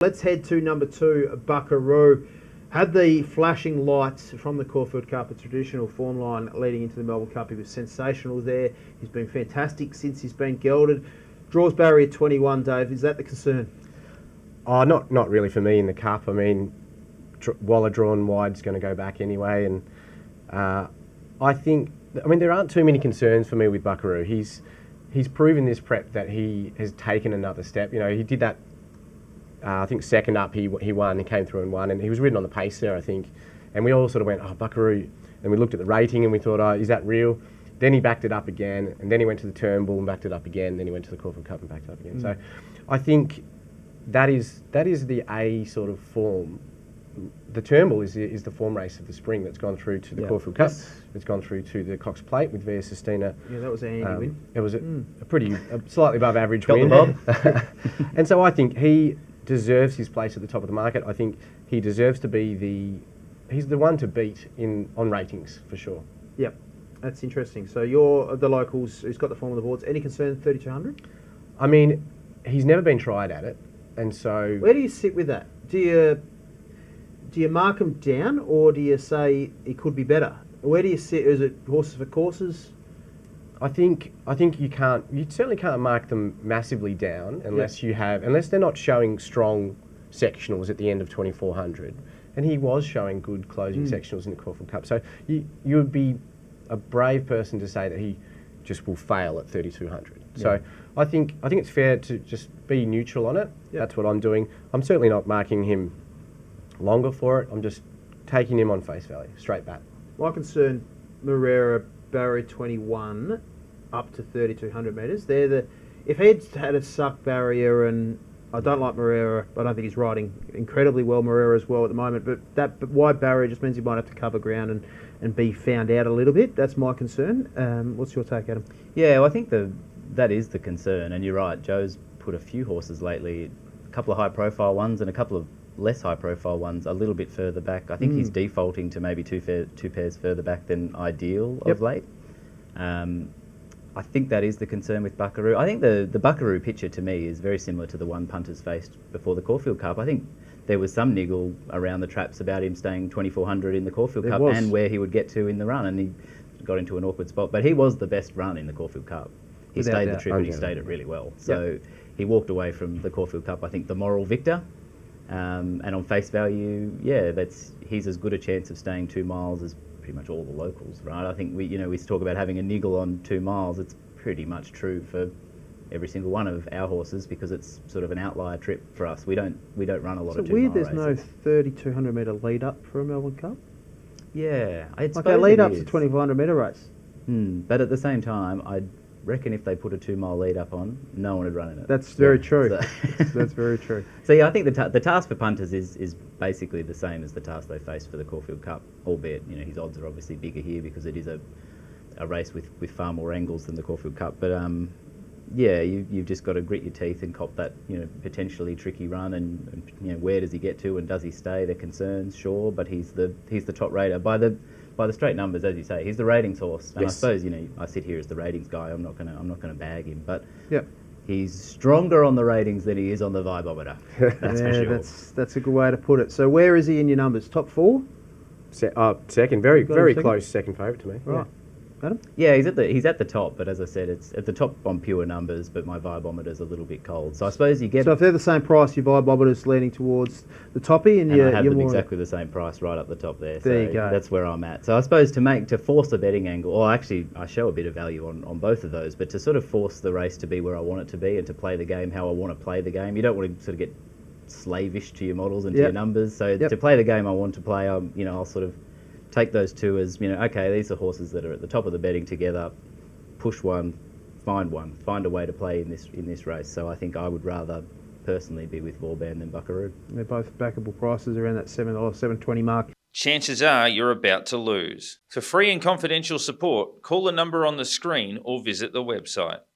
Let's head to number 2, Buckaroo. Had the flashing lights from the Caulfield Cup, a traditional form line leading into the Melbourne Cup. He was sensational there. He's been fantastic since he's been gelded. Draws barrier 21, Dave. Is that the concern? Oh, not really for me in the Cup. I mean, Waller drawn wide's going to go back anyway, and I think, there aren't too many concerns for me with Buckaroo. He's proven this prep that he has taken another step. He did that. I think second up he won, he came through and won, and he was ridden on the pace there, I think. And we all sort of went, oh, Buckaroo. And we looked at the rating and we thought, oh, is that real? Then he backed it up again, and then he went to the Turnbull and backed it up again, then he went to the Caulfield Cup and backed it up again. So I think that is the A sort of form. The Turnbull is the form race of the spring that's gone through to the Caulfield Cup. It's gone through to the Cox Plate with Via Sistina. Yeah, that was an Andy win. It was a slightly above average win. And so I think he deserves his place at the top of the market. I think he deserves to be he's the one to beat on ratings for sure. Yep, that's interesting. So you're the locals who's got the form on the boards. Any concern 3,200? I mean, he's never been tried at it, and so where do you sit with that? Do you mark him down, or do you say he could be better? Where do you sit? Is it horses for courses? I think you certainly can't mark them massively down unless they're not showing strong sectionals at the end of 2,400. And he was showing good closing sectionals in the Caulfield Cup. So you would be a brave person to say that he just will fail at 3,200. Yeah. So I think it's fair to just be neutral on it. Yeah. That's what I'm doing. I'm certainly not marking him longer for it. I'm just taking him on face value, straight back. My concern, Moreira, barrier 21 up to 3,200 metres. If he'd had a suck barrier, and I don't like Moreira, I don't think he's riding incredibly well, Moreira as well at the moment, but that wide barrier just means he might have to cover ground and be found out a little bit. That's my concern. What's your take, Adam? Yeah, well, I think that is the concern, and you're right. Joe's put a few horses lately, a couple of high-profile ones and a couple of less high-profile ones a little bit further back. I think he's defaulting to maybe two pairs further back than ideal of late. I think that is the concern with Buckaroo. I think the Buckaroo picture to me is very similar to the one punters faced before the Caulfield Cup. I think there was some niggle around the traps about him staying 2,400 in the Caulfield Cup and where he would get to in the run, and he got into an awkward spot. But he was the best run in the Caulfield Cup. He stayed the trip and he stayed it really well. So he walked away from the Caulfield Cup, I think, the moral victor. And on face value, he's as good a chance of staying 2 miles as pretty much all the locals, right? I think we talk about having a niggle on 2 miles. It's pretty much true for every single one of our horses because it's sort of an outlier trip for us. We don't run a lot of 2 mile races. There's no 3,200 metre lead up for a Melbourne Cup. Yeah, our lead up's a 2,400 metre race. But at the same time, I reckon if they put a 2 mile lead up on, no one would run in it. That's very true. That's very true. So yeah, I think the task for punters is basically the same as the task they faced for the Caulfield Cup, albeit his odds are obviously bigger here because it is a race with far more angles than the Caulfield Cup. But you've just got to grit your teeth and cop that potentially tricky run and where does he get to and does he stay? They're concerns, sure, but he's the top rater by the straight numbers, as you say. He's the ratings horse, and I suppose I sit here as the ratings guy. I'm not gonna bag him, but he's stronger on the ratings than he is on the vibometer. That's for sure. That's a good way to put it. So where is he in your numbers? Top 4? Second, very close second favourite to me. Right. Adam? Yeah, he's at the top, but as I said, it's at the top on pure numbers, but my vibometer's a little bit cold. So I suppose you get... So if they're the same price, your vibometer's leaning towards the toppy, and I have them exactly the same price right up the top there. There you go. That's where I'm at. So I suppose to force a betting angle, or actually I show a bit of value on both of those, but to sort of force the race to be where I want it to be and to play the game how I want to play the game, you don't want to sort of get slavish to your models and to your numbers. So to play the game I want to play, I'll sort of take those two as, okay, these are horses that are at the top of the betting together, push one, find a way to play in this race. So I think I would rather personally be with Vauban than Buckaroo. They're both backable prices around that $7, $7.20 mark. Chances are you're about to lose. For free and confidential support, call the number on the screen or visit the website.